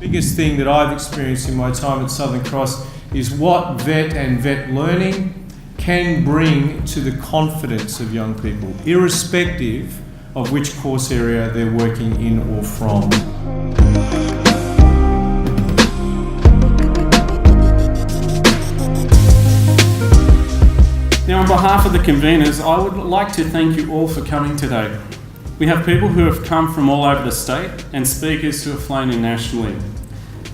biggest thing that I've experienced in my time at Southern Cross is what VET and VET learning can bring to the confidence of young people, irrespective of which course area they're working in or from. Now, on behalf of the conveners, I would like to thank you all for coming today. We have people who have come from all over the state and speakers who have flown in nationally.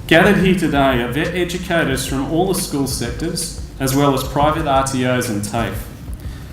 Gathered here today are VET educators from all the school sectors, as well as private RTOs and TAFE.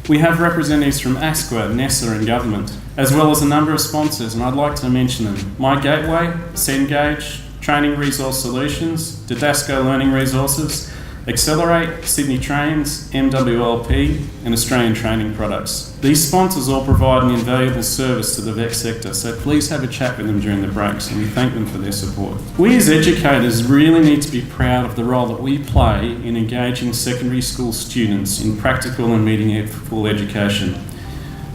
We have representatives from ASQA, NESA and government, as well as a number of sponsors, and I'd like to mention them: My Gateway, Cengage, Training Resource Solutions, Didasco Learning Resources, Accelerate, Sydney Trains, MWLP and Australian Training Products. These sponsors all provide an invaluable service to the VET sector, so please have a chat with them during the breaks, and we thank them for their support. We as educators really need to be proud of the role that we play in engaging secondary school students in practical and meaningful education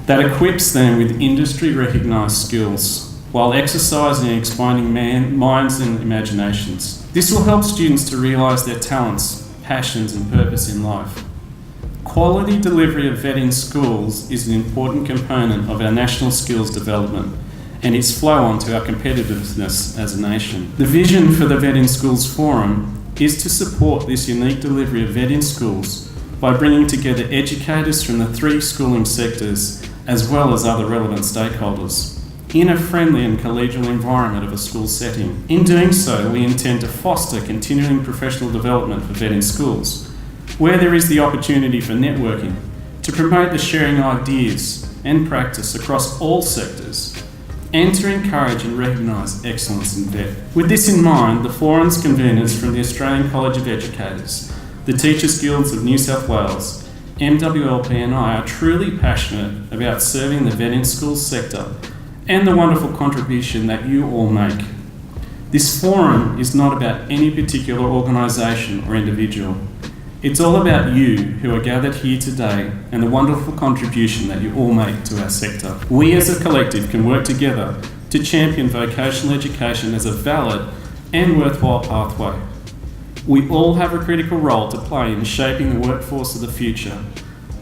that equips them with industry recognised skills while exercising and expanding minds and imaginations. This will help students to realise their talents, passions and purpose in life. Quality delivery of VET in schools is an important component of our national skills development and its flow on to our competitiveness as a nation. The vision for the VET in Schools Forum is to support this unique delivery of VET in schools by bringing together educators from the three schooling sectors as well as other relevant stakeholders in a friendly and collegial environment of a school setting. In doing so, we intend to foster continuing professional development for VET in schools, where there is the opportunity for networking, to promote the sharing of ideas and practice across all sectors, and to encourage and recognise excellence in VET. With this in mind, the forum's conveners from the Australian College of Educators, the Teachers Guilds of New South Wales, MWLP and I are truly passionate about serving the VET in schools sector and the wonderful contribution that you all make. This forum is not about any particular organisation or individual. It's all about you who are gathered here today and the wonderful contribution that you all make to our sector. We as a collective can work together to champion vocational education as a valid and worthwhile pathway. We all have a critical role to play in shaping the workforce of the future,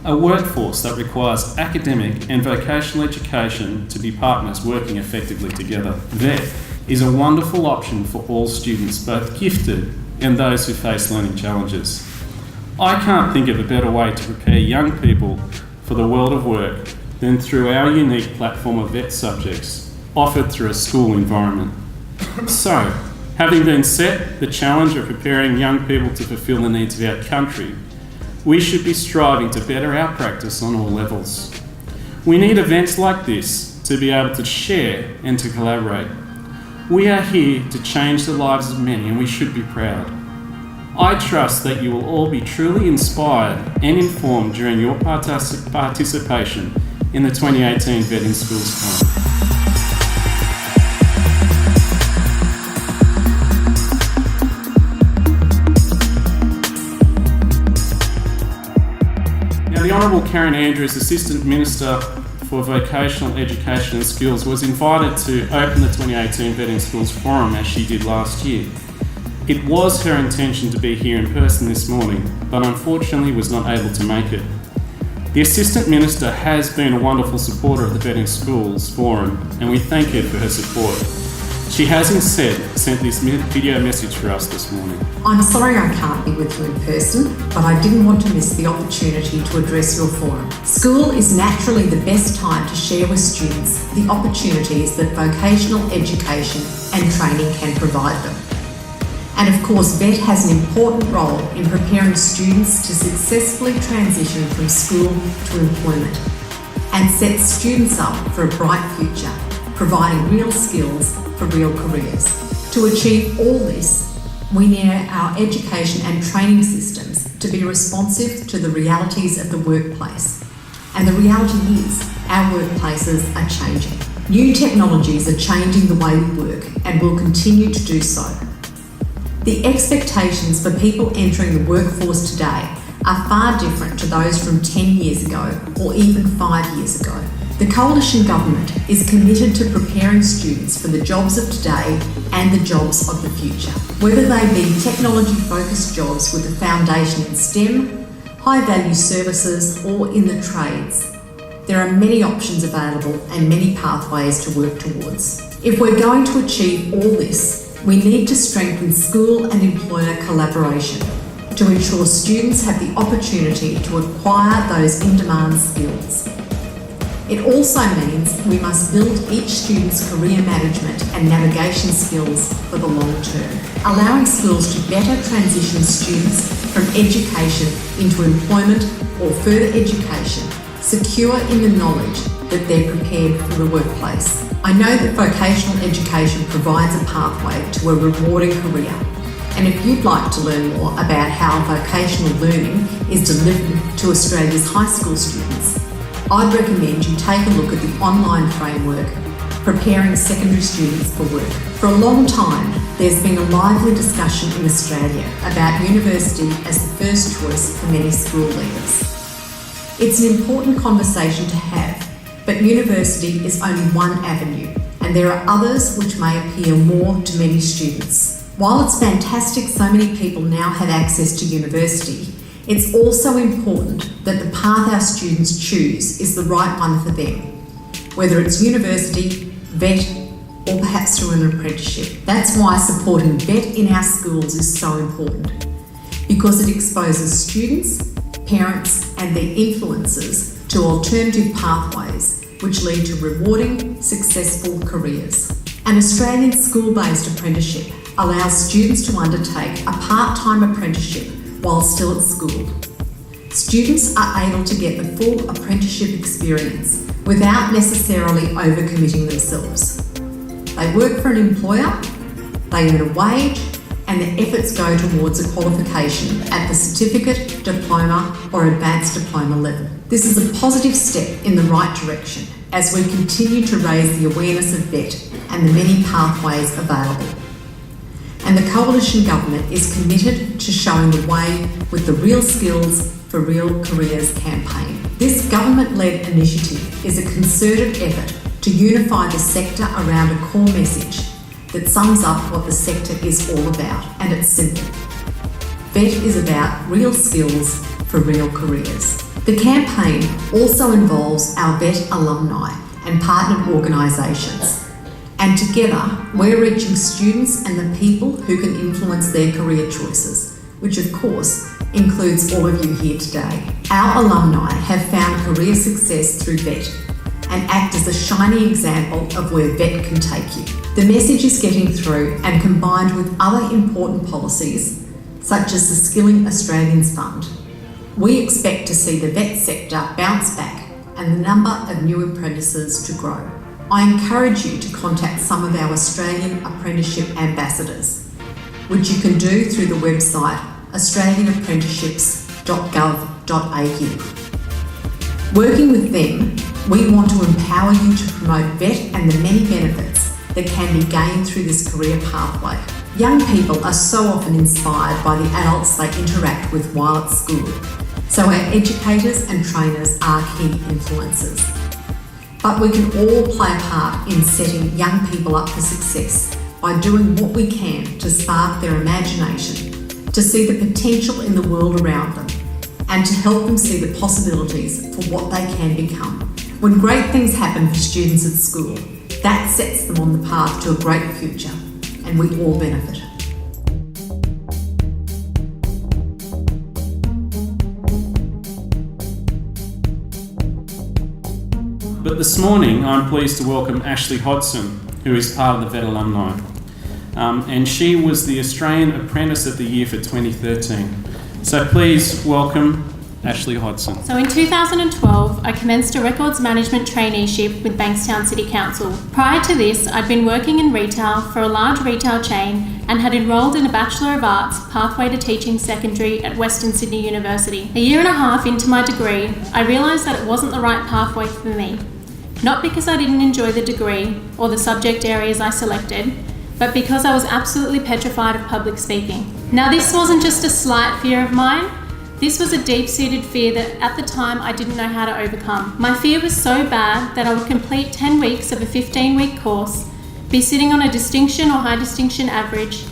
a workforce that requires academic and vocational education to be partners working effectively together. VET is a wonderful option for all students, both gifted and those who face learning challenges. I can't think of a better way to prepare young people for the world of work than through our unique platform of VET subjects offered through a school environment. So, having been set the challenge of preparing young people to fulfil the needs of our country, we should be striving to better our practice on all levels. We need events like this to be able to share and to collaborate. We are here to change the lives of many, and we should be proud. I trust that you will all be truly inspired and informed during your participation in the 2018 VET in Schools Forum. The Honourable Karen Andrews, Assistant Minister for Vocational Education and Skills, was invited to open the 2018 VET in Schools Forum as she did last year. It was her intention to be here in person this morning, but unfortunately was not able to make it. The Assistant Minister has been a wonderful supporter of the VET in Schools Forum, and we thank her for her support. She has instead sent this video message for us this morning. I'm sorry I can't be with you in person, but I didn't want to miss the opportunity to address your forum. School is naturally the best time to share with students the opportunities that vocational education and training can provide them. And of course, VET has an important role in preparing students to successfully transition from school to employment and set students up for a bright future, providing real skills for real careers. To achieve all this, we need our education and training systems to be responsive to the realities of the workplace. And the reality is, our workplaces are changing. New technologies are changing the way we work and will continue to do so. The expectations for people entering the workforce today are far different to those from 10 years ago or even 5 years ago. The Coalition Government is committed to preparing students for the jobs of today and the jobs of the future. Whether they be technology-focused jobs with a foundation in STEM, high-value services or in the trades, there are many options available and many pathways to work towards. If we're going to achieve all this, we need to strengthen school and employer collaboration to ensure students have the opportunity to acquire those in-demand skills. It also means we must build each student's career management and navigation skills for the long term, allowing schools to better transition students from education into employment or further education, secure in the knowledge that they're prepared for the workplace. I know that vocational education provides a pathway to a rewarding career, and if you'd like to learn more about how vocational learning is delivered to Australia's high school students, I'd recommend you take a look at the online framework Preparing Secondary Students for Work. For a long time, there's been a lively discussion in Australia about university as the first choice for many school leavers. It's an important conversation to have, but university is only one avenue, and there are others which may appeal more to many students. While it's fantastic so many people now have access to university, it's also important that the path our students choose is the right one for them, whether it's university, VET, or perhaps through an apprenticeship. That's why supporting VET in our schools is so important, because it exposes students, parents, and their influences to alternative pathways which lead to rewarding, successful careers. An Australian school-based apprenticeship allows students to undertake a part-time apprenticeship while still at school. Students are able to get the full apprenticeship experience without necessarily overcommitting themselves. They work for an employer, they earn a wage, and their efforts go towards a qualification at the certificate, diploma, or advanced diploma level. This is a positive step in the right direction as we continue to raise the awareness of VET and the many pathways available. And the Coalition Government is committed to showing the way with the Real Skills for Real Careers campaign. This government-led initiative is a concerted effort to unify the sector around a core message that sums up what the sector is all about, and it's simple. VET is about real skills for real careers. The campaign also involves our VET alumni and partnered organisations. And together, we're reaching students and the people who can influence their career choices, which of course includes all of you here today. Our alumni have found career success through VET and act as a shining example of where VET can take you. The message is getting through, and combined with other important policies, such as the Skilling Australians Fund, we expect to see the VET sector bounce back and the number of new apprentices to grow. I encourage you to contact some of our Australian apprenticeship ambassadors, which you can do through the website australianapprenticeships.gov.au. Working with them, we want to empower you to promote VET and the many benefits that can be gained through this career pathway. Young people are so often inspired by the adults they interact with while at school, so our educators and trainers are key influencers. But we can all play a part in setting young people up for success by doing what we can to spark their imagination, to see the potential in the world around them, and to help them see the possibilities for what they can become. When great things happen for students at school, that sets them on the path to a great future, and we all benefit. But this morning, I'm pleased to welcome ASHLEE HODSON, who is part of the VET alumni. And she was the Australian Apprentice of the Year for 2013. So please welcome ASHLEE HODSON. So in 2012, I commenced a records management traineeship with Bankstown City Council. Prior to this, I'd been working in retail for a large retail chain and had enrolled in a Bachelor of Arts pathway to teaching secondary at Western Sydney University. A year and a half into my degree, I realised that it wasn't the right pathway for me. Not because I didn't enjoy the degree or the subject areas I selected, but because I was absolutely petrified of public speaking. Now, this wasn't just a slight fear of mine. This was a deep-seated fear that at the time I didn't know how to overcome. My fear was so bad that I would complete 10 weeks of a 15-week course, be sitting on a distinction or high distinction average,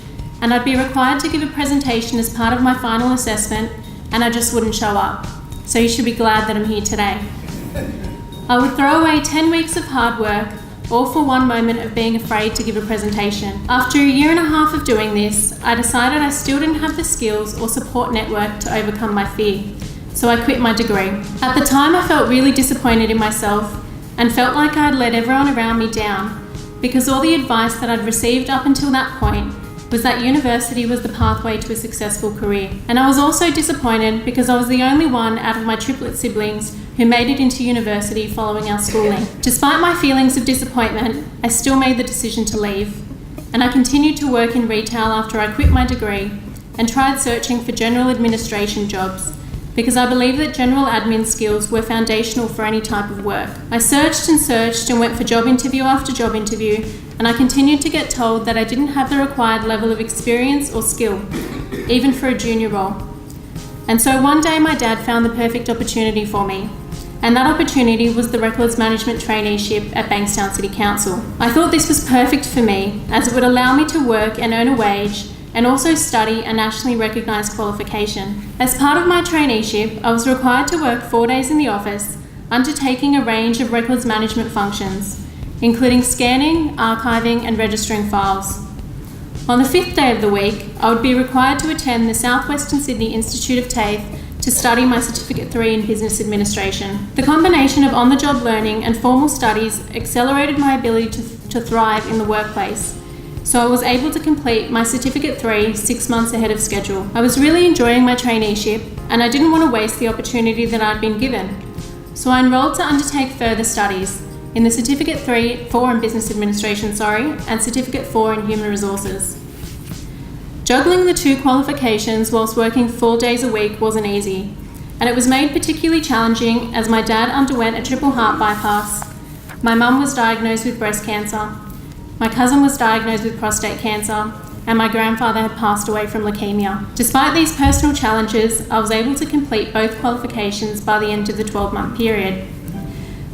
and I'd be required to give a presentation as part of my final assessment, and I just wouldn't show up. So you should be glad that I'm here today. I would throw away 10 weeks of hard work, all for one moment of being afraid to give a presentation. After a year and a half of doing this, I decided I still didn't have the skills or support network to overcome my fear, so I quit my degree. At the time, I felt really disappointed in myself and felt like I had let everyone around me down, because all the advice that I'd received up until that point was that university was the pathway to a successful career. And I was also disappointed because I was the only one out of my triplet siblings who made it into university following our schooling. Despite my feelings of disappointment, I still made the decision to leave. And I continued to work in retail after I quit my degree and tried searching for general administration jobs, because I believe that general admin skills were foundational for any type of work. I searched and went for job interview after job interview, and I continued to get told that I didn't have the required level of experience or skill, even for a junior role. And so one day my dad found the perfect opportunity for me, and that opportunity was the Records Management Traineeship at Bankstown City Council. I thought this was perfect for me, as it would allow me to work and earn a wage, and also study a nationally recognised qualification. As part of my traineeship, I was required to work 4 days in the office, undertaking a range of records management functions, including scanning, archiving and registering files. On the 5th day of the week, I would be required to attend the South Western Sydney Institute of TAFE to study my Certificate 3 in Business Administration. The combination of on-the-job learning and formal studies accelerated my ability to thrive in the workplace, so I was able to complete my Certificate 3 6 months ahead of schedule. I was really enjoying my traineeship, and I didn't want to waste the opportunity that I'd been given. So I enrolled to undertake further studies in the Certificate 4 in Business Administration, and Certificate 4 in Human Resources. Juggling the two qualifications whilst working 4 days a week wasn't easy, and it was made particularly challenging as my dad underwent a triple heart bypass, my mum was diagnosed with breast cancer, my cousin was diagnosed with prostate cancer, and my grandfather had passed away from leukemia. Despite these personal challenges, I was able to complete both qualifications by the end of the 12-month period.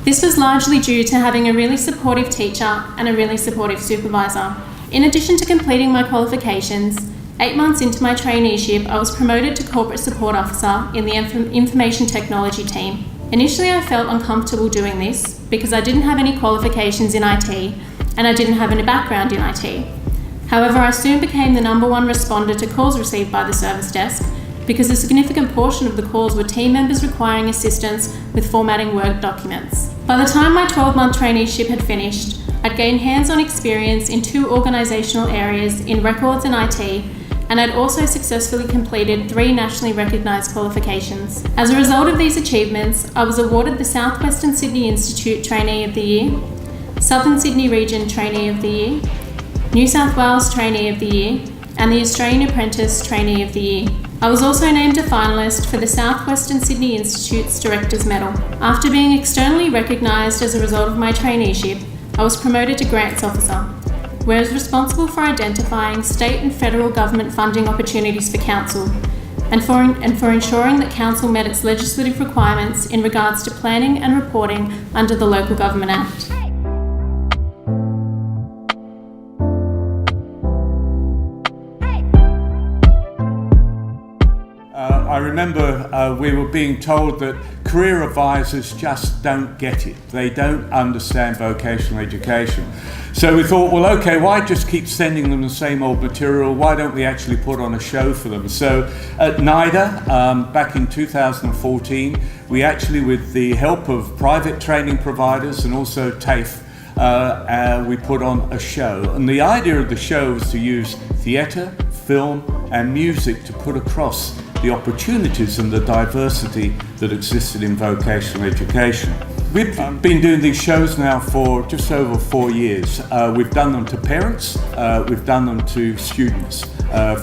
This was largely due to having a really supportive teacher and a really supportive supervisor. In addition to completing my qualifications, 8 months into my traineeship, I was promoted to Corporate Support Officer in the Information Technology team. Initially, I felt uncomfortable doing this because I didn't have any qualifications in IT and I didn't have any background in IT. However, I soon became the #1 responder to calls received by the service desk because a significant portion of the calls were team members requiring assistance with formatting Word documents. By the time my 12-month traineeship had finished, I'd gained hands-on experience in 2 organisational areas in records and IT, and I'd also successfully completed 3 nationally recognised qualifications. As a result of these achievements, I was awarded the South Western Sydney Institute Trainee of the Year, Southern Sydney Region Trainee of the Year, New South Wales Trainee of the Year, and the Australian Apprentice Trainee of the Year. I was also named a finalist for the South Western Sydney Institute's Director's Medal. After being externally recognised as a result of my traineeship, I was promoted to Grants Officer, where I was responsible for identifying state and federal government funding opportunities for council, and for ensuring that council met its legislative requirements in regards to planning and reporting under the Local Government Act. I remember we were being told that career advisors just don't get it. They don't understand vocational education. So we thought, well, okay, why just keep sending them the same old material? Why don't we actually put on a show for them? So at NIDA, back in 2014, we actually, with the help of private training providers and also TAFE, we put on a show. And the idea of the show was to use theatre, film and music to put across the opportunities and the diversity that existed in vocational education. We've been doing these shows now for just over 4 years. We've done them to parents, we've done them to students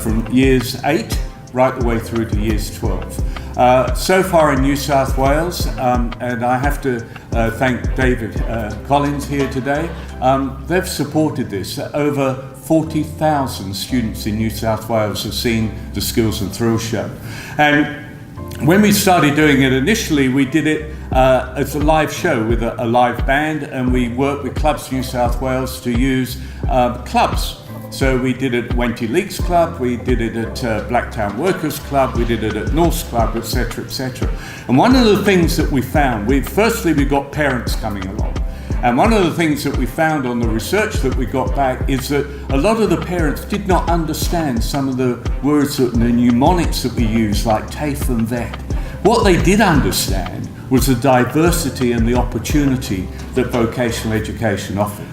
from years 8 right the way through to years 12. So far in New South Wales, and I have to thank David Collins here today, they've supported this. Over 40,000 students in New South Wales have seen the Skills and Thrills show. And when we started doing it initially, we did it as a live show with a live band, and we worked with Clubs New South Wales to use clubs. So we did it at Wenty Leaks Club, we did it at Blacktown Workers Club, we did it at North's Club, etc., etc. And one of the things that we found, firstly we got parents coming along. And one of the things that we found on the research that we got back is that a lot of the parents did not understand some of the words, the mnemonics that we use, like TAFE and VET. What they did understand was the diversity and the opportunity that vocational education offered.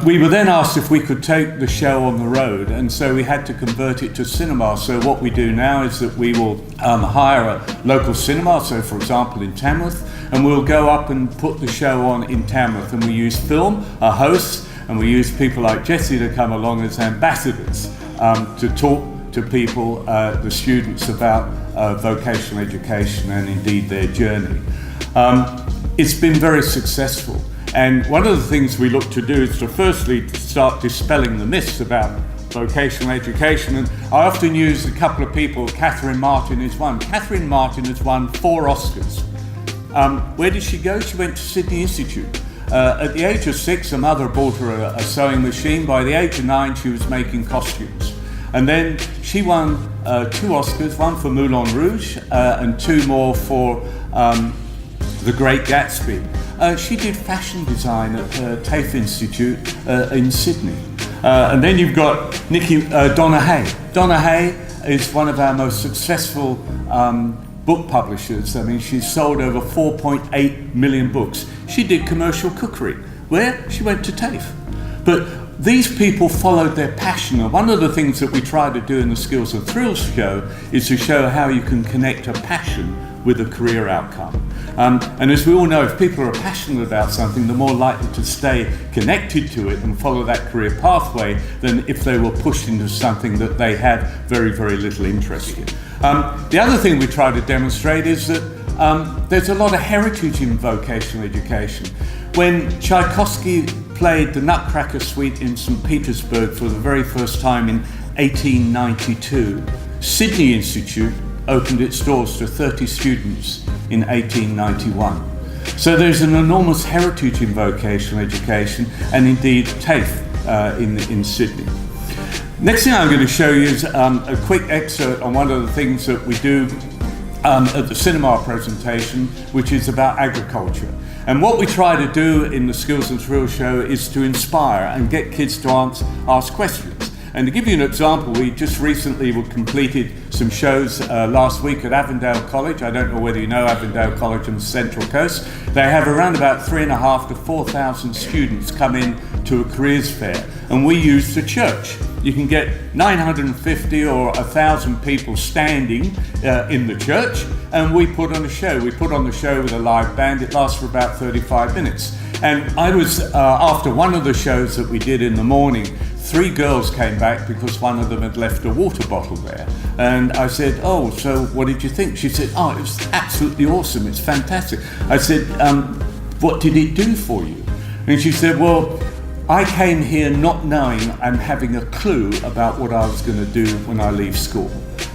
We were then asked if we could take the show on the road, and so we had to convert it to cinema. So what we do now is that we will hire a local cinema, so for example in Tamworth, and we'll go up and put the show on in Tamworth, and we use film, a host, and we use people like Jessie to come along as ambassadors to talk to people, the students, about vocational education and indeed their journey. It's been very successful, and one of the things we look to do is to firstly start dispelling the myths about vocational education, and I often use a couple of people. Catherine Martin is one. Catherine Martin has won 4 Oscars. Where did she go? She went to Sydney Institute. At the age of 6, her mother bought her a sewing machine. By the age of 9, she was making costumes. And then she won 2 Oscars, one for Moulin Rouge and 2 more for The Great Gatsby. She did fashion design at TAFE Institute in Sydney. And then you've got Donna Hay. Donna Hay is one of our most successful book publishers. I mean, she's sold over 4.8 million books. She did commercial cookery. Where? She went to TAFE. But these people followed their passion, and one of the things that we try to do in the Skills and Thrills show is to show how you can connect a passion with a career outcome. And as we all know, if people are passionate about something, they're more likely to stay connected to it and follow that career pathway than if they were pushed into something that they had very, very little interest in. The other thing we try to demonstrate is that there's a lot of heritage in vocational education. When Tchaikovsky played the Nutcracker Suite in St. Petersburg for the very first time in 1892, Sydney Institute opened its doors to 30 students in 1891. So there's an enormous heritage in vocational education, and indeed TAFE in Sydney. Next thing I'm going to show you is a quick excerpt on one of the things that we do at the cinema presentation, which is about agriculture. And what we try to do in the Skills and Thrills show is to inspire and get kids to ask questions. And to give you an example, we just recently completed some shows last week at Avondale College. I don't know whether you know Avondale College on the Central Coast. They have around about 3,500 to 4,000 students come in to a careers fair, and we use the church. You can get 950 or 1,000 people standing in the church, and we put on a show. We put on the show with a live band. It lasts for about 35 minutes. And I was, after one of the shows that we did in the morning, 3 girls came back because one of them had left a water bottle there. And I said, "Oh, so what did you think?" She said, "Oh, it was absolutely awesome. It's fantastic." I said, "What did it do for you?" And she said, "Well, I came here not knowing and having a clue about what I was going to do when I leave school."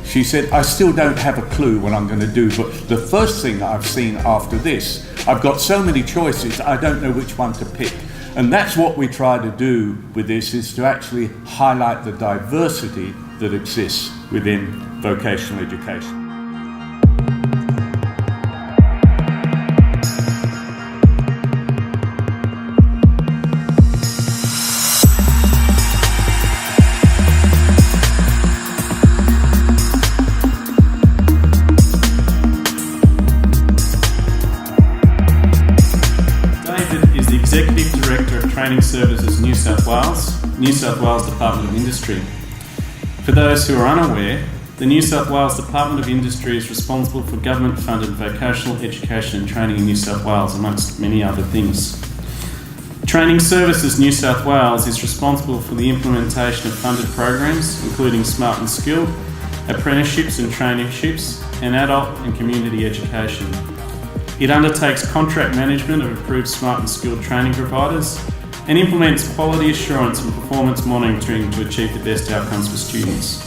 She said, "I still don't have a clue what I'm going to do, but the first thing I've seen after this, I've got so many choices, I don't know which one to pick." And that's what we try to do with this, is to actually highlight the diversity that exists within vocational education. Executive Director of Training Services New South Wales Department of Industry. For those who are unaware, the New South Wales Department of Industry is responsible for government-funded vocational education and training in New South Wales, amongst many other things. Training Services New South Wales is responsible for the implementation of funded programs, including Smart and Skilled, apprenticeships and traineeships, and adult and community education. It undertakes contract management of approved Smart and Skilled training providers and implements quality assurance and performance monitoring to achieve the best outcomes for students.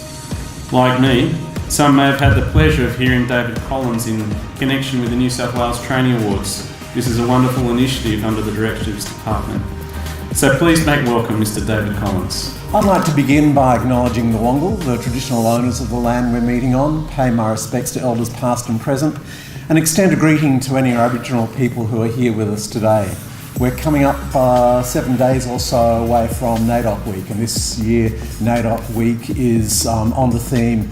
Like me, Some may have had the pleasure of hearing David Collins in connection with the New South Wales Training Awards. This is a wonderful initiative under the Directives Department. So please make welcome Mr. David Collins. I'd like to begin by acknowledging the Wongal, the traditional owners of the land we're meeting on, pay my respects to elders past and present, and extend a greeting to any Aboriginal people who are here with us today. We're coming up 7 days or so away from NAIDOC Week, and this year NAIDOC Week is on the theme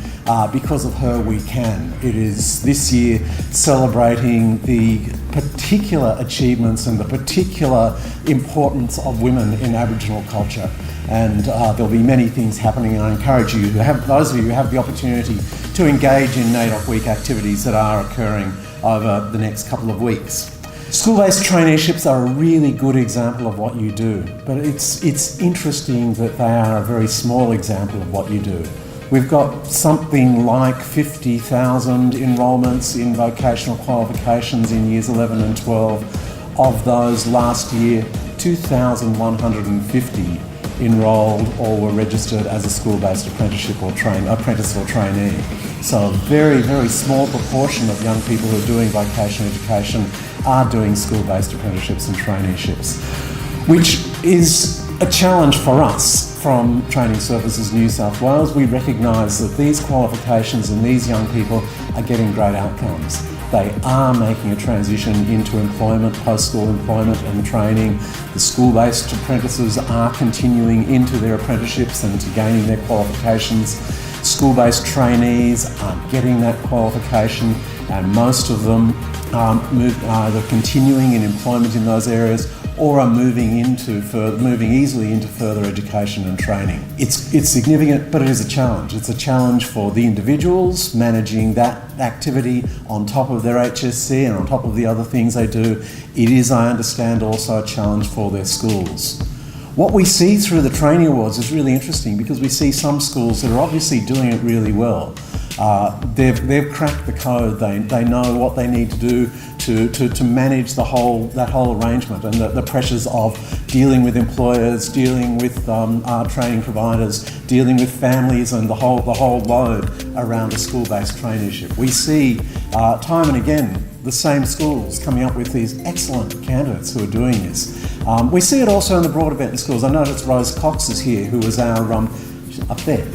Because of Her We Can. It is this year celebrating the particular achievements and the particular importance of women in Aboriginal culture. And there'll be many things happening, and I encourage you to have, those of you who have the opportunity to engage in NAIDOC Week activities that are occurring over the next couple of weeks. School-based traineeships are a really good example of what you do, but it's interesting that they are a very small example of what you do. We've got something like 50,000 enrolments in vocational qualifications in years 11 and 12. Of those last year, 2,150 enrolled or were registered as a school-based apprenticeship or apprentice or trainee. So a very, very small proportion of young people who are doing vocational education are doing school-based apprenticeships and traineeships, which is a challenge for us from Training Services New South Wales. We recognise that these qualifications and these young people are getting great outcomes. They are making a transition into employment, post-school employment and training. The school-based apprentices are continuing into their apprenticeships and to gaining their qualifications. School-based trainees are getting that qualification, and most of them are either continuing in employment in those areas or are moving easily into further education and training. It's significant, but it is a challenge. It's a challenge for the individuals managing that activity on top of their HSC and on top of the other things they do. It is, I understand, also a challenge for their schools. What we see through the training awards is really interesting, because we see some schools that are obviously doing it really well. They've cracked the code. They know what they need to do to manage that whole arrangement and the pressures of dealing with employers, dealing with training providers, dealing with families, and the whole load around a school-based traineeship. We see time and again the same schools coming up with these excellent candidates who are doing this. We see it also in the broader Benton schools. I noticed Rose Cox is here, who was our up there.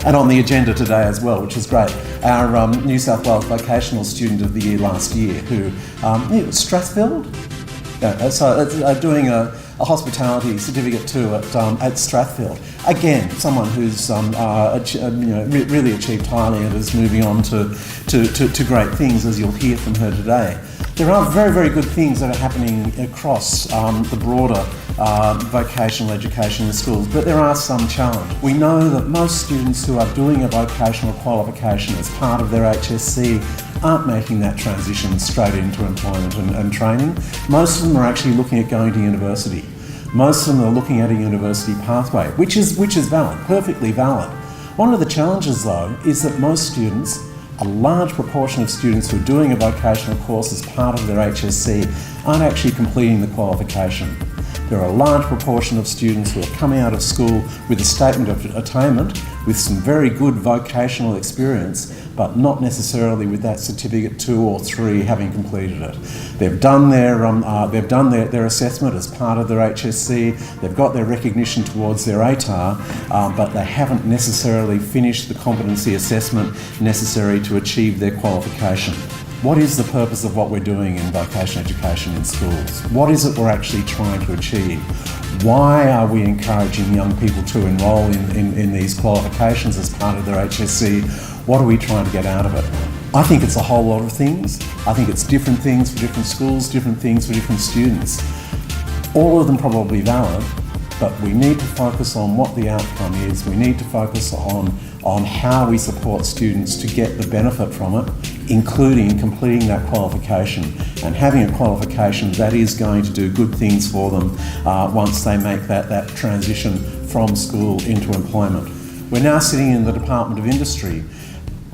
And on the agenda today as well, which is great. Our New South Wales Vocational Student of the Year last year, who, Strathfield? Yeah, so doing a hospitality certificate too at Strathfield. Again, someone who's really achieved highly and is moving on to great things, as you'll hear from her today. There are very, very good things that are happening across the broader vocational education in schools, but there are some challenges. We know that most students who are doing a vocational qualification as part of their HSC aren't making that transition straight into employment and training. Most of them are actually looking at going to university. Most of them are looking at a university pathway, which is valid, perfectly valid. One of the challenges, though, is that most students, a large proportion of students who are doing a vocational course as part of their HSC, aren't actually completing the qualification. There are a large proportion of students who are coming out of school with a statement of attainment, with some very good vocational experience, but not necessarily with that certificate 2 or 3 having completed it. They've done their assessment as part of their HSC. They've got their recognition towards their ATAR, but they haven't necessarily finished the competency assessment necessary to achieve their qualification. What is the purpose of what we're doing in vocational education in schools? What is it we're actually trying to achieve? Why are we encouraging young people to enrol in these qualifications as part of their HSC? What are we trying to get out of it? I think it's a whole lot of things. I think it's different things for different schools, different things for different students. All of them probably valid, but we need to focus on what the outcome is. We need to focus on how we support students to get the benefit from it, including completing that qualification and having a qualification that is going to do good things for them once they make that transition from school into employment. We're now sitting in the Department of Industry,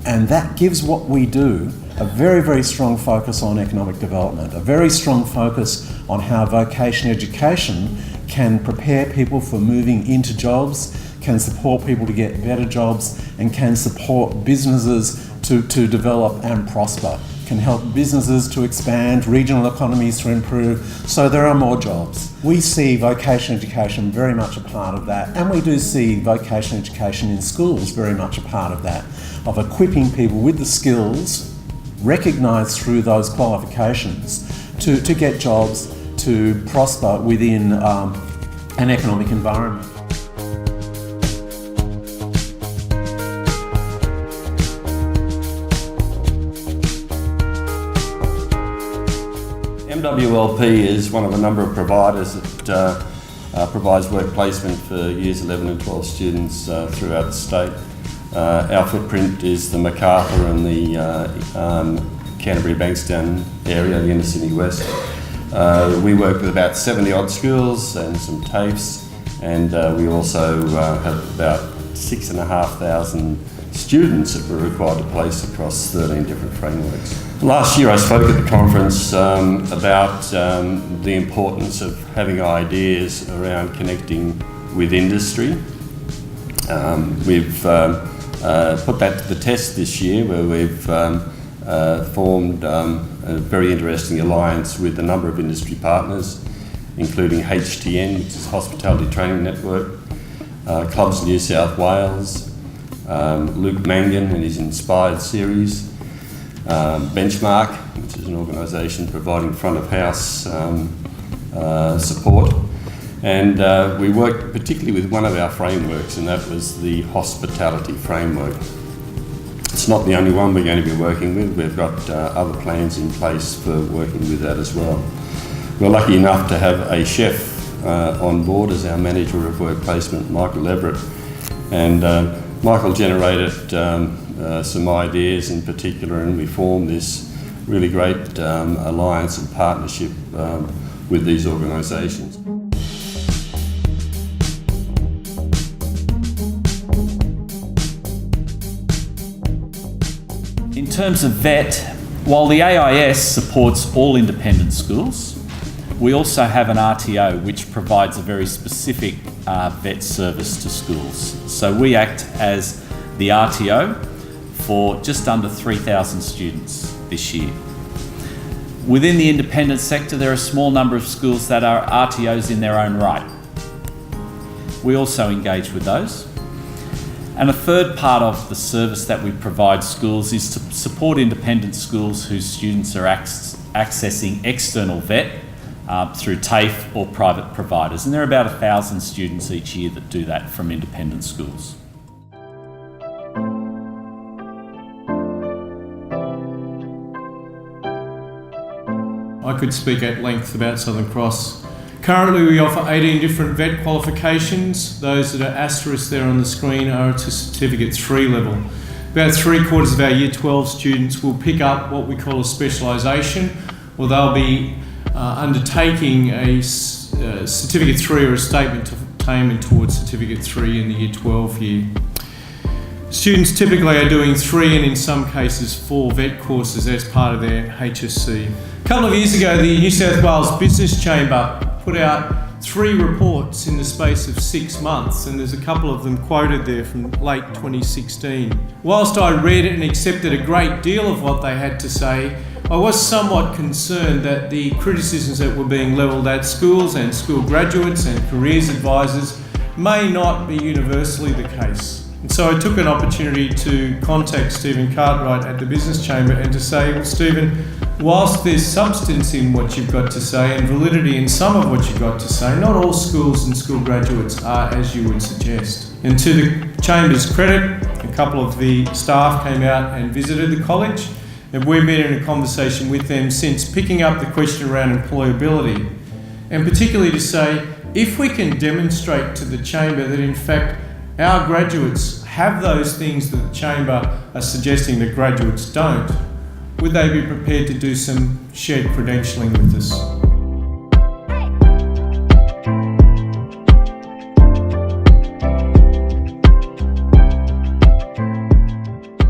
and that gives what we do a very, very strong focus on economic development, a very strong focus on how vocational education can prepare people for moving into jobs, can support people to get better jobs, and can support businesses to develop and prosper, can help businesses to expand, regional economies to improve, so there are more jobs. We see vocational education very much a part of that, and we do see vocational education in schools very much a part of that, of equipping people with the skills recognised through those qualifications to get jobs, to prosper within an economic environment. MWLP is one of a number of providers that provides work placement for years 11 and 12 students throughout the state. Our footprint is the Macarthur and the Canterbury Bankstown area, the inner Sydney West. We work with about 70 odd schools and some TAFEs, and we also have about 6,500 students that we're required to place across 13 different frameworks. Last year I spoke at the conference about the importance of having ideas around connecting with industry. We've put that to the test this year, where we've formed a very interesting alliance with a number of industry partners, including HTN, which is Hospitality Training Network, Clubs New South Wales, Luke Mangan and his Inspired series, Benchmark, which is an organisation providing front of house support, and we worked particularly with one of our frameworks, and that was the hospitality framework. It's not the only one we're going to be working with. We've got other plans in place for working with that as well. We're lucky enough to have a chef on board as our manager of work placement, Michael Everett, and Michael generated some ideas in particular, and we formed this really great alliance and partnership with these organisations. In terms of VET, while the AIS supports all independent schools, we also have an RTO which provides a very specific VET service to schools. So we act as the RTO for just under 3,000 students this year. Within the independent sector, there are a small number of schools that are RTOs in their own right. We also engage with those. And a third part of the service that we provide schools is to support independent schools whose students are accessing external VET through TAFE or private providers. And there are about 1,000 students each year that do that from independent schools. I could speak at length about Southern Cross. Currently we offer 18 different VET qualifications. Those that are asterisked there on the screen are to Certificate 3 level. About 3/4 of our Year 12 students will pick up what we call a specialisation, or they'll be undertaking a Certificate 3 or a statement of attainment towards Certificate 3 in the Year 12 year. Students typically are doing 3 and in some cases 4 VET courses as part of their HSC. A couple of years ago, the New South Wales Business Chamber put out 3 reports in the space of 6 months, and there's a couple of them quoted there from late 2016. Whilst I read it and accepted a great deal of what they had to say, I was somewhat concerned that the criticisms that were being levelled at schools and school graduates and careers advisors may not be universally the case. And so I took an opportunity to contact Stephen Cartwright at the Business Chamber and to say, well, Stephen, whilst there's substance in what you've got to say and validity in some of what you've got to say, not all schools and school graduates are as you would suggest. And to the Chamber's credit, a couple of the staff came out and visited the college, and we've been in a conversation with them since, picking up the question around employability, and particularly to say, if we can demonstrate to the Chamber that in fact our graduates have those things that the Chamber are suggesting that graduates don't, would they be prepared to do some shared credentialing with us?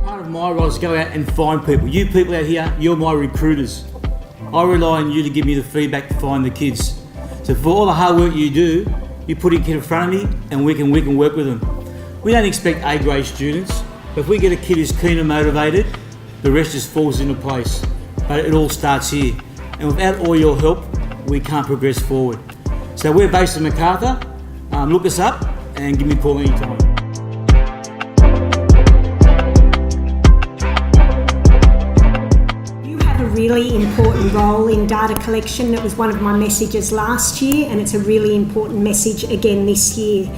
Part of my role is to go out and find people. You people out here, you're my recruiters. I rely on you to give me the feedback to find the kids. So for all the hard work you do, you put a kid in front of me and we can work with them. We don't expect A-grade students, but if we get a kid who's keen and motivated, the rest just falls into place. But it all starts here. And without all your help, we can't progress forward. So we're based in Macarthur. Look us up and give me a call anytime. You have a really important role in data collection. It was one of my messages last year, and it's a really important message again this year.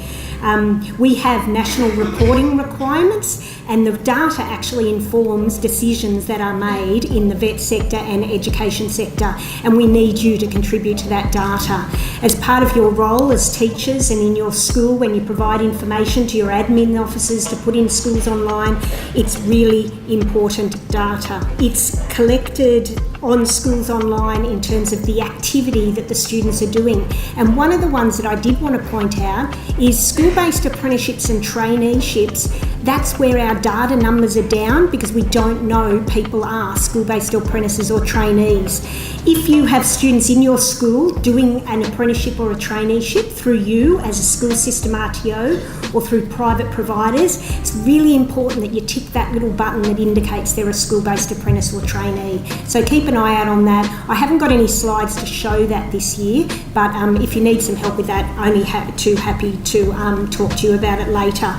We have national reporting requirements, and the data actually informs decisions that are made in the vet sector and education sector, and we need you to contribute to that data. As part of your role as teachers and in your school, when you provide information to your admin officers to put in schools online, it's really important data. It's collected on schools online in terms of the activity that the students are doing. And one of the ones that I did want to point out is school-based apprenticeships and traineeships. That's where our data numbers are down because we don't know people are school-based apprentices or trainees. If you have students in your school doing an apprenticeship or a traineeship through you as a school system RTO or through private providers, it's really important that you tick that little button that indicates they're a school-based apprentice or trainee. So keep an eye out on that. I haven't got any slides to show that this year, but if you need some help with that, only too happy to talk to you about it later.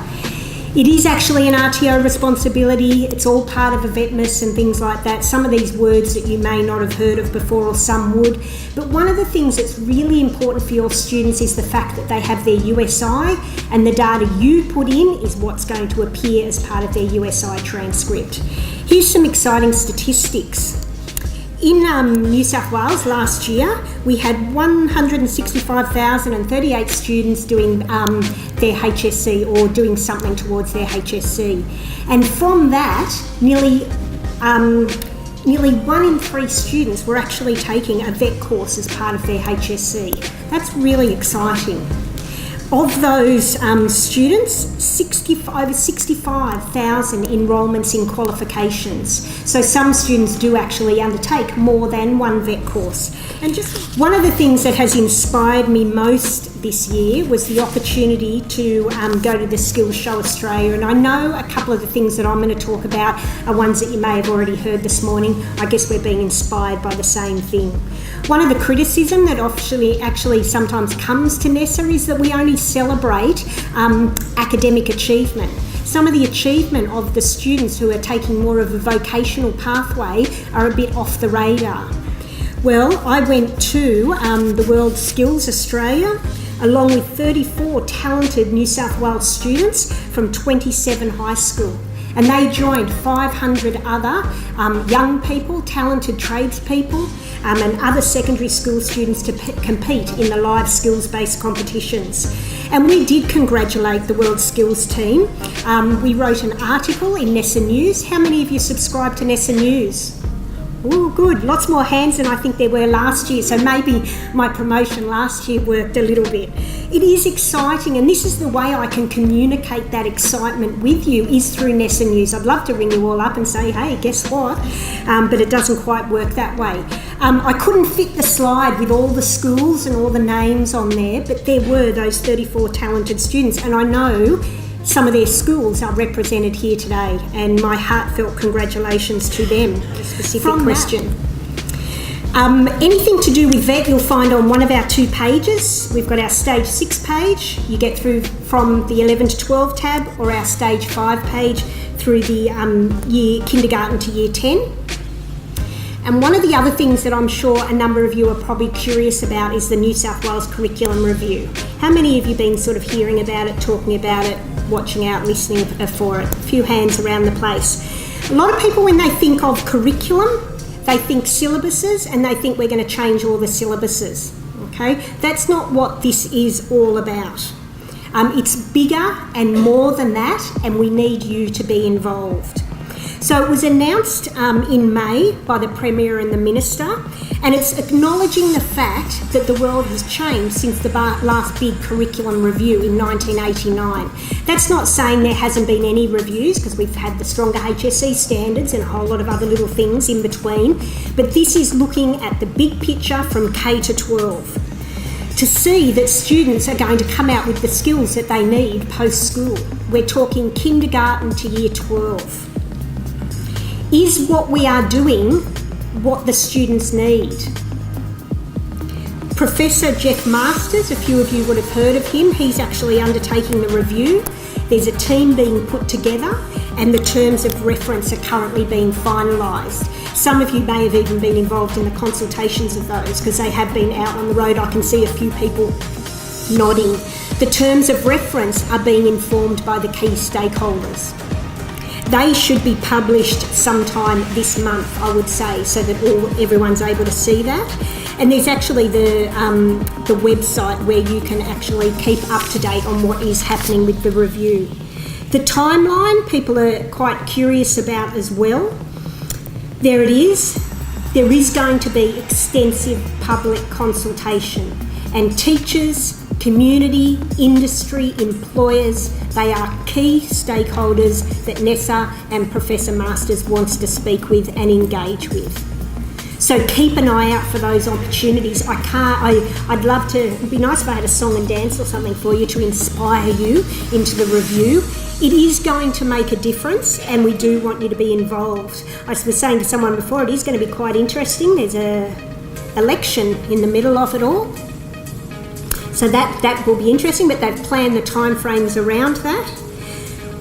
It is actually an RTO responsibility. It's all part of a VETMIS and things like that. Some of these words that you may not have heard of before, or some would. But one of the things that's really important for your students is the fact that they have their USI, and the data you put in is what's going to appear as part of their USI transcript. Here's some exciting statistics. In New South Wales last year, we had 165,038 students doing their HSC or doing something towards their HSC. And from that, nearly 1 in 3 students were actually taking a vet course as part of their HSC. That's really exciting. Of those students, over 65,000 enrolments in qualifications. So some students do actually undertake more than one vet course. And just one of the things that has inspired me most this year was the opportunity to go to the Skills Show Australia. And I know a couple of the things that I'm going to talk about are ones that you may have already heard this morning. I guess we're being inspired by the same thing. One of the criticism that actually sometimes comes to NESA is that we only celebrate academic achievement. Some of the achievement of the students who are taking more of a vocational pathway are a bit off the radar. Well, I went to the World Skills Australia along with 34 talented New South Wales students from 27 high schools. And they joined 500 other young people, talented tradespeople, and other secondary school students to compete in the live skills-based competitions. And we did congratulate the World Skills team. We wrote an article in NESA News. How many of you subscribe to NESA News? Oh, good. Lots more hands than I think there were last year. So maybe my promotion last year worked a little bit. It is exciting, and this is the way I can communicate that excitement with you is through NESA News. I'd love to ring you all up and say, hey, guess what? But it doesn't quite work that way. I couldn't fit the slide with all the schools and all the names on there, but there were those 34 talented students, and I know some of their schools are represented here today, and my heartfelt congratulations to them. A specific question. Anything to do with VET you'll find on one of our 2 pages. We've got our Stage 6 page, you get through from the 11 to 12 tab, or our Stage 5 page through the year kindergarten to year 10. And one of the other things that I'm sure a number of you are probably curious about is the New South Wales Curriculum Review. How many of you have been sort of hearing about it, talking about it, watching out, listening for it? A few hands around the place. A lot of people, when they think of curriculum, they think syllabuses, and they think we're going to change all the syllabuses. Okay? That's not what this is all about. It's bigger and more than that, and we need you to be involved. So it was announced in May by the Premier and the Minister, and it's acknowledging the fact that the world has changed since the last big curriculum review in 1989. That's not saying there hasn't been any reviews, because we've had the stronger HSC standards and a whole lot of other little things in between, but this is looking at the big picture from K to 12. to see that students are going to come out with the skills that they need post-school. We're talking kindergarten to year 12. Is what we are doing what the students need? Professor Jeff Masters, a few of you would have heard of him, he's actually undertaking the review. There's a team being put together and the terms of reference are currently being finalised. Some of you may have even been involved in the consultations of those because they have been out on the road. I can see a few people nodding. The terms of reference are being informed by the key stakeholders. They should be published sometime this month, I would say, so that everyone's able to see that. And there's actually the website where you can actually keep up to date on what is happening with the review. The timeline, people are quite curious about as well. There it is. There is going to be extensive public consultation, and teachers, community, industry, employers, they are key stakeholders that NESA and Professor Masters wants to speak with and engage with. So keep an eye out for those opportunities. I'd love to, it'd be nice if I had a song and dance or something for you to inspire you into the review. It is going to make a difference and we do want you to be involved. I was saying to someone before, it is going to be quite interesting. There's an election in the middle of it all. So that will be interesting, but they've planned the timeframes around that.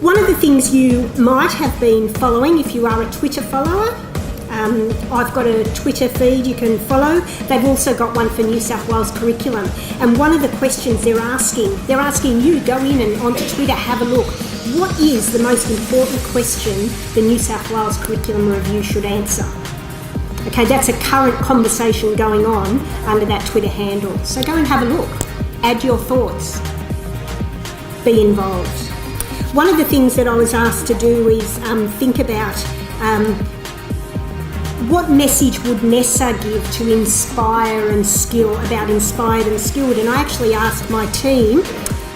One of the things you might have been following if you are a Twitter follower, I've got a Twitter feed you can follow. They've also got one for New South Wales curriculum. And one of the questions they're asking you, go in and onto Twitter, have a look. What is the most important question the New South Wales curriculum review should answer? Okay, that's a current conversation going on under that Twitter handle. So go and have a look. Add your thoughts. Be involved. One of the things that I was asked to do is think about what message would NESA give to inspire and skill, about inspired and skilled? And I actually asked my team,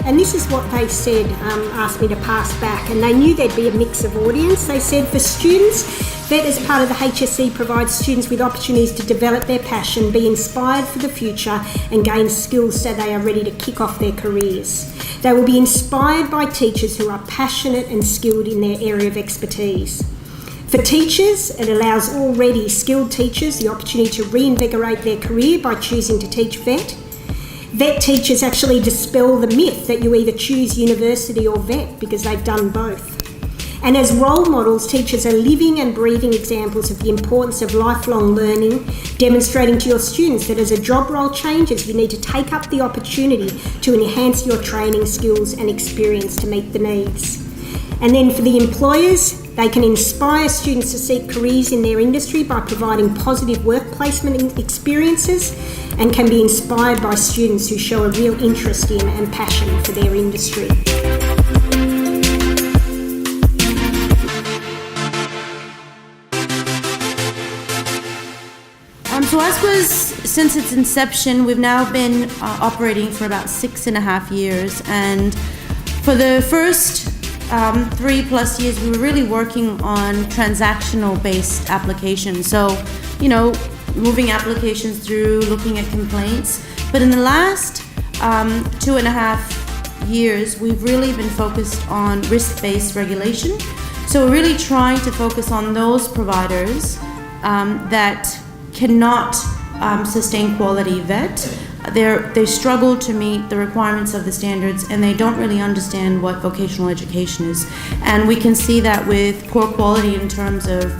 and this is what they said, asked me to pass back, and they knew there'd be a mix of audience. They said for students, VET as part of the HSC provides students with opportunities to develop their passion, be inspired for the future and gain skills so they are ready to kick off their careers. They will be inspired by teachers who are passionate and skilled in their area of expertise. For teachers, it allows already skilled teachers the opportunity to reinvigorate their career by choosing to teach VET. VET teachers actually dispel the myth that you either choose university or VET because they've done both. And as role models, teachers are living and breathing examples of the importance of lifelong learning, demonstrating to your students that as a job role changes, you need to take up the opportunity to enhance your training skills and experience to meet the needs. And then for the employers, they can inspire students to seek careers in their industry by providing positive work placement experiences and can be inspired by students who show a real interest in and passion for their industry. So ASQA's, since its inception, we've now been operating for about 6.5 years, and for the first 3+ years we were really working on transactional based applications, so moving applications through, looking at complaints. But in the last 2.5 years we've really been focused on risk-based regulation, so we're really trying to focus on those providers that cannot sustain quality VET. They struggle to meet the requirements of the standards and they don't really understand what vocational education is. And we can see that with poor quality in terms of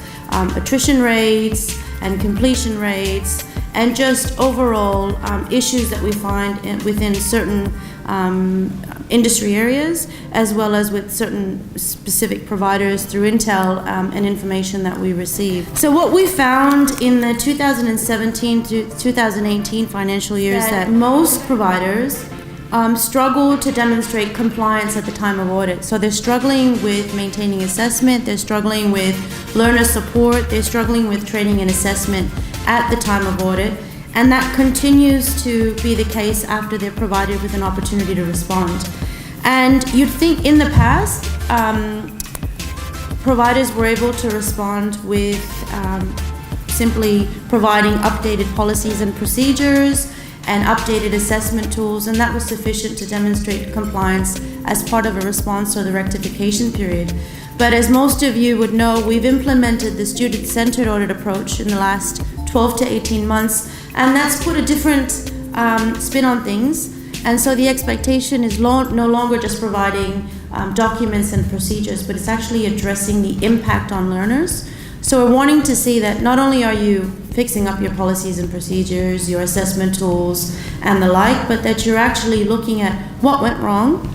attrition rates and completion rates and just overall issues that we find within certain industry areas, as well as with certain specific providers through intel and information that we receive. So what we found in the 2017 to 2018 financial year is that most providers struggle to demonstrate compliance at the time of audit. So they're struggling with maintaining assessment, they're struggling with learner support, they're struggling with training and assessment at the time of audit. And that continues to be the case after they're provided with an opportunity to respond. And you'd think in the past, providers were able to respond with simply providing updated policies and procedures and updated assessment tools, and that was sufficient to demonstrate compliance as part of a response to the rectification period. But as most of you would know, we've implemented the student-centered audit approach in the last 12 to 18 months, and that's put a different spin on things. And so the expectation is no longer just providing documents and procedures, but it's actually addressing the impact on learners. So we're wanting to see that not only are you fixing up your policies and procedures, your assessment tools, and the like, but that you're actually looking at what went wrong,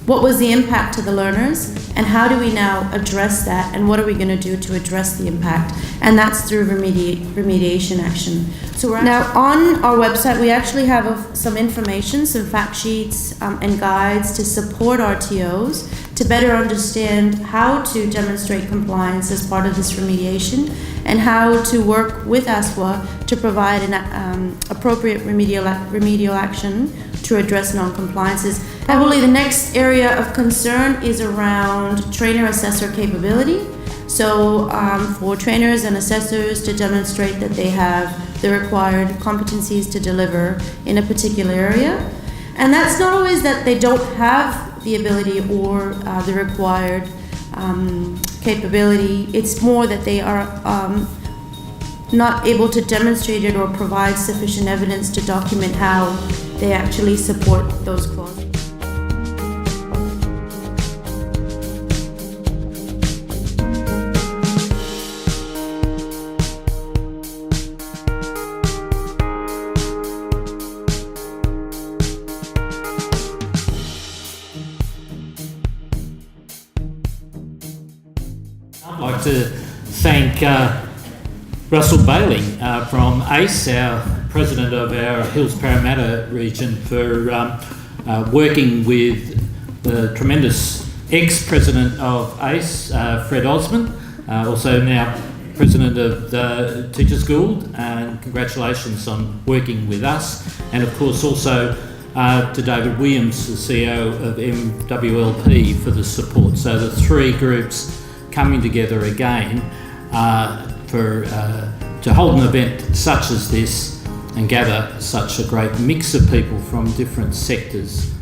what was the impact to the learners, and how do we now address that, and what are we going to do to address the impact? And that's through remediation action. So now on our website, we actually have some information, some fact sheets and guides to support RTOs to better understand how to demonstrate compliance as part of this remediation, and how to work with ASQA to provide an appropriate remedial action to address non-compliances. Probably the next area of concern is around trainer-assessor capability. So for trainers and assessors to demonstrate that they have the required competencies to deliver in a particular area. And that's not always that they don't have the ability or the required capability. It's more that they are not able to demonstrate it or provide sufficient evidence to document how they actually support those clauses. I'd like to thank Russell Bailey from ACE, our president of our Hills Parramatta region, for working with the tremendous ex-president of ACE, Fred Osmond, also now president of the Teachers Guild, and congratulations on working with us. And of course also to David Williams, the CEO of MWLP, for the support. So the three groups coming together again to hold an event such as this and gather such a great mix of people from different sectors